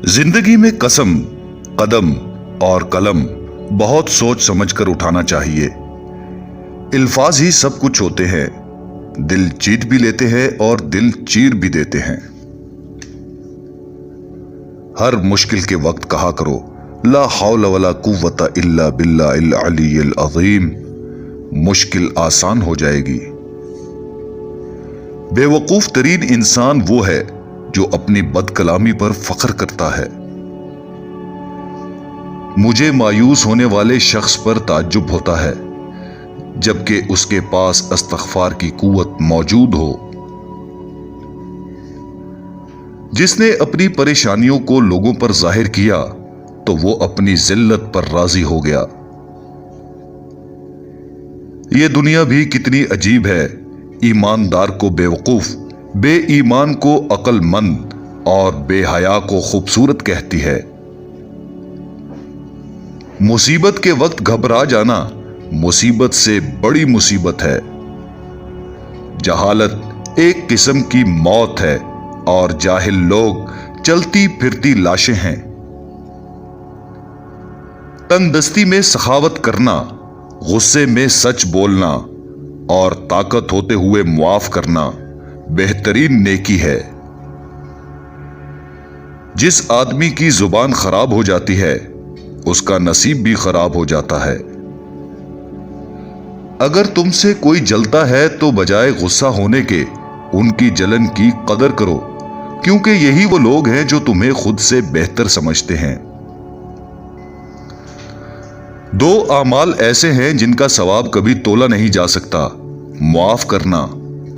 जिंदगी में कसम, कदम और कलम बहुत सोच समझ कर उठाना चाहिए। अल्फाज ही सब कुछ होते हैं। दिल जीत भी लेते हैं और दिल चीर भी देते हैं। हर मुश्किल के वक्त कहा करो ला हौला वला कुव्वता इल्ला बिल्लाहिल अलीय्यिल अज़ीम। मुश्किल आसान हो जाएगी। बेवकूफ तरीन इंसान वो है जो अपनी बदकलामी पर फख्र करता है। मुझे मायूस होने वाले शख्स पर ताज्जुब होता है जबकि उसके पास इस्तिग़फ़ार की कुव्वत मौजूद हो। जिसने अपनी परेशानियों को लोगों पर जाहिर किया तो वो अपनी जिल्लत पर राजी हो गया। ये दुनिया भी कितनी अजीब है। ईमानदार को बेवकूफ, बेईमान को अक्लमंद और बेहया को खूबसूरत कहती है। मुसीबत के वक्त घबरा जाना मुसीबत से बड़ी मुसीबत है। जहालत एक किस्म की मौत है और जाहिल लोग चलती फिरती लाशें हैं। तंगदस्ती में सखावत करना, गुस्से में सच बोलना और ताकत होते हुए मुआफ करना बेहतरीन नेकी है। जिस आदमी की जुबान खराब हो जाती है उसका नसीब भी खराब हो जाता है। अगर तुमसे कोई जलता है तो बजाय गुस्सा होने के उनकी जलन की कदर करो, क्योंकि यही वो लोग हैं जो तुम्हें खुद से बेहतर समझते हैं। दो आमाल ऐसे हैं जिनका सवाब कभी तोला नहीं जा सकता, मुआफ करना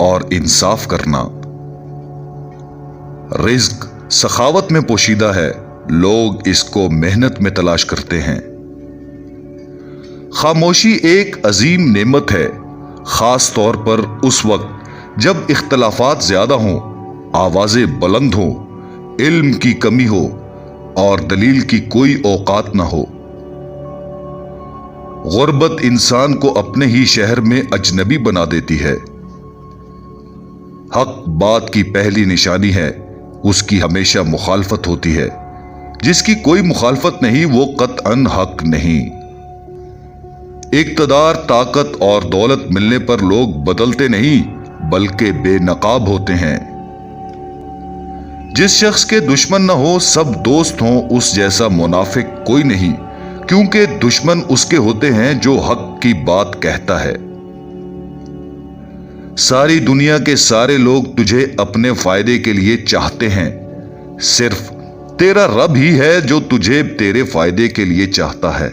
और इंसाफ करना। रिज्क सखावत में पोशीदा है, लोग इसको मेहनत में तलाश करते हैं। खामोशी एक अजीम नेमत है, खास तौर पर उस वक्त जब इख्तलाफात ज्यादा हों, आवाजें बुलंद हों, इल्म की कमी हो और दलील की कोई औकात ना हो। गुर्बत इंसान को अपने ही शहर में अजनबी बना देती है। हक बात की पहली निशानी है, उसकी हमेशा मुखालफत होती है। जिसकी कोई मुखालफत नहीं वो कतअन हक नहीं। इक्तदार, ताकत और दौलत मिलने पर लोग बदलते नहीं बल्कि बेनकाब होते हैं। जिस शख्स के दुश्मन न हो सब दोस्त हों, उस जैसा मुनाफिक कोई नहीं, क्योंकि दुश्मन उसके होते हैं जो हक की बात कहता है। सारी दुनिया के सारे लोग तुझे अपने फायदे के लिए चाहते हैं, सिर्फ तेरा रब ही है जो तुझे तेरे फायदे के लिए चाहता है।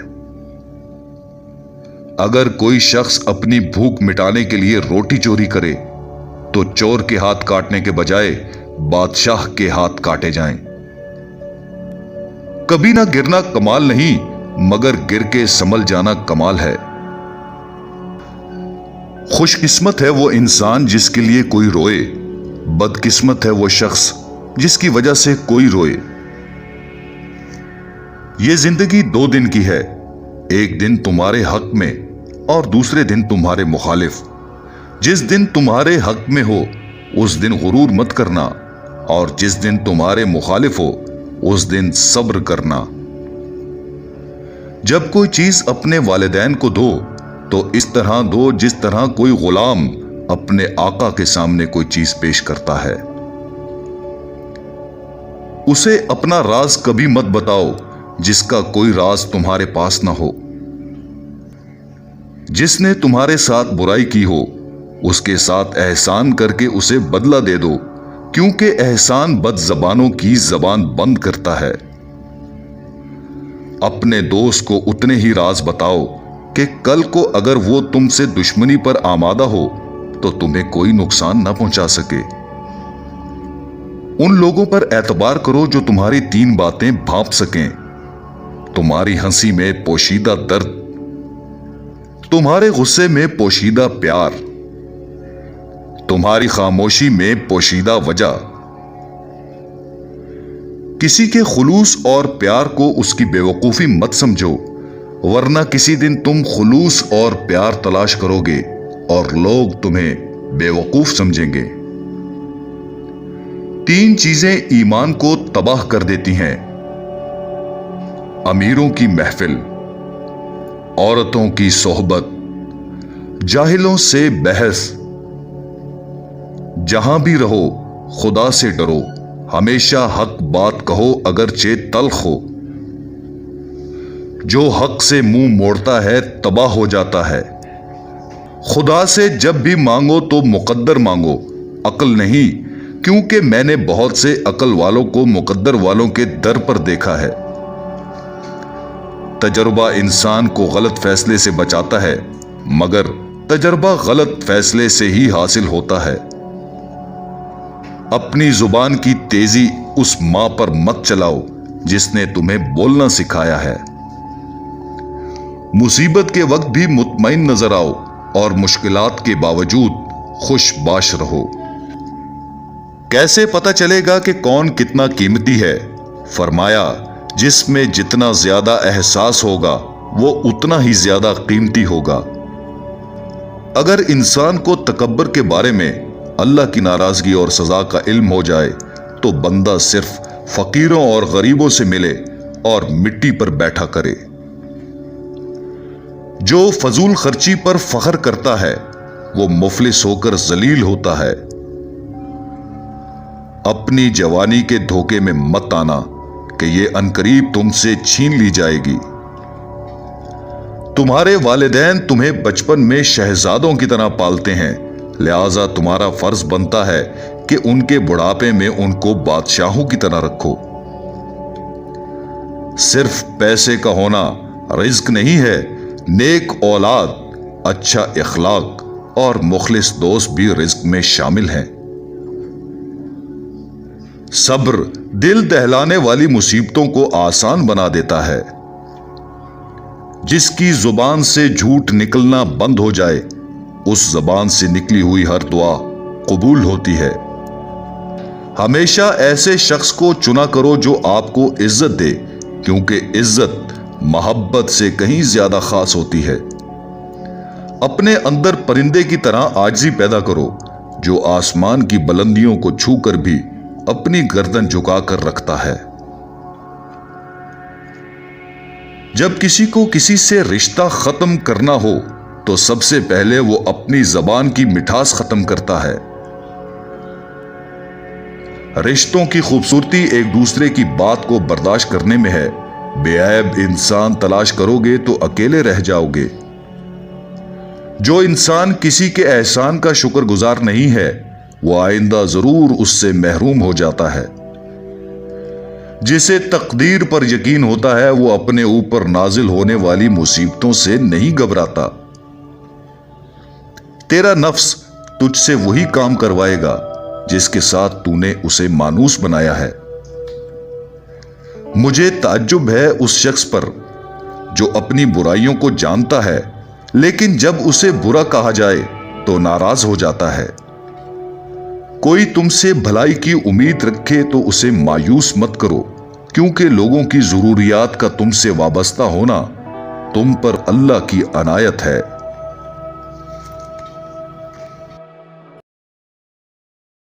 अगर कोई शख्स अपनी भूख मिटाने के लिए रोटी चोरी करे तो चोर के हाथ काटने के बजाय बादशाह के हाथ काटे जाएं। कभी ना गिरना कमाल नहीं, मगर गिर के संभल जाना कमाल है। खुशकिस्मत है वो इंसान जिसके लिए कोई रोए, बदकिस्मत है वो शख्स जिसकी वजह से कोई रोए। ये जिंदगी 2 दिन की है, एक दिन तुम्हारे हक में और दूसरे दिन तुम्हारे मुखालिफ। जिस दिन तुम्हारे हक में हो उस दिन गुरूर मत करना और जिस दिन तुम्हारे मुखालिफ हो उस दिन सब्र करना। जब कोई चीज अपने वालिदैन को दो तो इस तरह दो जिस तरह कोई गुलाम अपने आका के सामने कोई चीज पेश करता है। उसे अपना राज कभी मत बताओ जिसका कोई राज तुम्हारे पास ना हो। जिसने तुम्हारे साथ बुराई की हो उसके साथ एहसान करके उसे बदला दे दो, क्योंकि एहसान बदजबानों की जबान बंद करता है। अपने दोस्त को उतने ही राज बताओ कि कल को अगर वो तुमसे दुश्मनी पर आमादा हो तो तुम्हें कोई नुकसान न पहुंचा सके। उन लोगों पर एतबार करो जो तुम्हारी 3 बातें भांप सकें, तुम्हारी हंसी में पोशीदा दर्द, तुम्हारे गुस्से में पोशीदा प्यार, तुम्हारी खामोशी में पोशीदा वजह। किसी के खुलूस और प्यार को उसकी बेवकूफी मत समझो, वरना किसी दिन तुम खुलूस और प्यार तलाश करोगे और लोग तुम्हें बेवकूफ समझेंगे। 3 चीजें ईमान को तबाह कर देती हैं, अमीरों की महफिल, औरतों की सोहबत, जाहिलों से बहस। जहां भी रहो खुदा से डरो, हमेशा हक बात कहो अगरचे तल्ख हो। जो हक से मुंह मोड़ता है तबाह हो जाता है। खुदा से जब भी मांगो तो मुकद्दर मांगो, अक्ल नहीं, क्योंकि मैंने बहुत से अक्ल वालों को मुकद्दर वालों के दर पर देखा है। तजर्बा इंसान को गलत फैसले से बचाता है, मगर तजर्बा गलत फैसले से ही हासिल होता है। अपनी जुबान की तेजी उस मां पर मत चलाओ जिसने तुम्हें बोलना सिखाया है। मुसीबत के वक्त भी मुतमईन नजर आओ और मुश्किलात के बावजूद खुशबाश रहो। कैसे पता चलेगा कि कौन कितना कीमती है? फरमाया, जिसमें जितना ज्यादा एहसास होगा वो उतना ही ज्यादा कीमती होगा। अगर इंसान को तकब्बर के बारे में अल्लाह की नाराजगी और सजा का इल्म हो जाए तो बंदा सिर्फ फकीरों और गरीबों से मिले और मिट्टी पर बैठा करे। जो फजूल खर्ची पर फख्र करता है वो मुफलिस होकर जलील होता है। अपनी जवानी के धोखे में मत आना कि ये अनकरीब तुमसे छीन ली जाएगी। तुम्हारे वालिदैन तुम्हें बचपन में शहजादों की तरह पालते हैं, लिहाजा तुम्हारा फर्ज बनता है कि उनके बुढ़ापे में उनको बादशाहों की तरह रखो। सिर्फ पैसे का होना रिज्क नहीं है, नेक औलाद, अच्छा इखलाक और मुखलिस दोस्त भी रिज्क में शामिल हैं। सब्र दिल दहलाने वाली मुसीबतों को आसान बना देता है। जिसकी जुबान से झूठ निकलना बंद हो जाए उस जबान से निकली हुई हर दुआ कबूल होती है। हमेशा ऐसे शख्स को चुना करो जो आपको इज्जत दे, क्योंकि इज्जत मोहब्बत से कहीं ज्यादा खास होती है। अपने अंदर परिंदे की तरह आजिज़ी पैदा करो जो आसमान की बुलंदियों को छूकर भी अपनी गर्दन झुकाकर रखता है। जब किसी को किसी से रिश्ता खत्म करना हो तो सबसे पहले वो अपनी जबान की मिठास खत्म करता है। रिश्तों की खूबसूरती एक दूसरे की बात को बर्दाश्त करने में है। बेऐब इंसान तलाश करोगे तो अकेले रह जाओगे। जो इंसान किसी के एहसान का शुक्रगुजार नहीं है वो आइंदा जरूर उससे महरूम हो जाता है। जिसे तकदीर पर यकीन होता है वो अपने ऊपर नाजिल होने वाली मुसीबतों से नहीं घबराता। तेरा नफ्स तुझसे वही काम करवाएगा जिसके साथ तूने उसे मानूस बनाया है। मुझे ताज्जुब है उस शख्स पर जो अपनी बुराइयों को जानता है लेकिन जब उसे बुरा कहा जाए तो नाराज हो जाता है। कोई तुमसे भलाई की उम्मीद रखे तो उसे मायूस मत करो, क्योंकि लोगों की जरूरियात का तुमसे वाबस्ता होना तुम पर अल्लाह की अनायत है।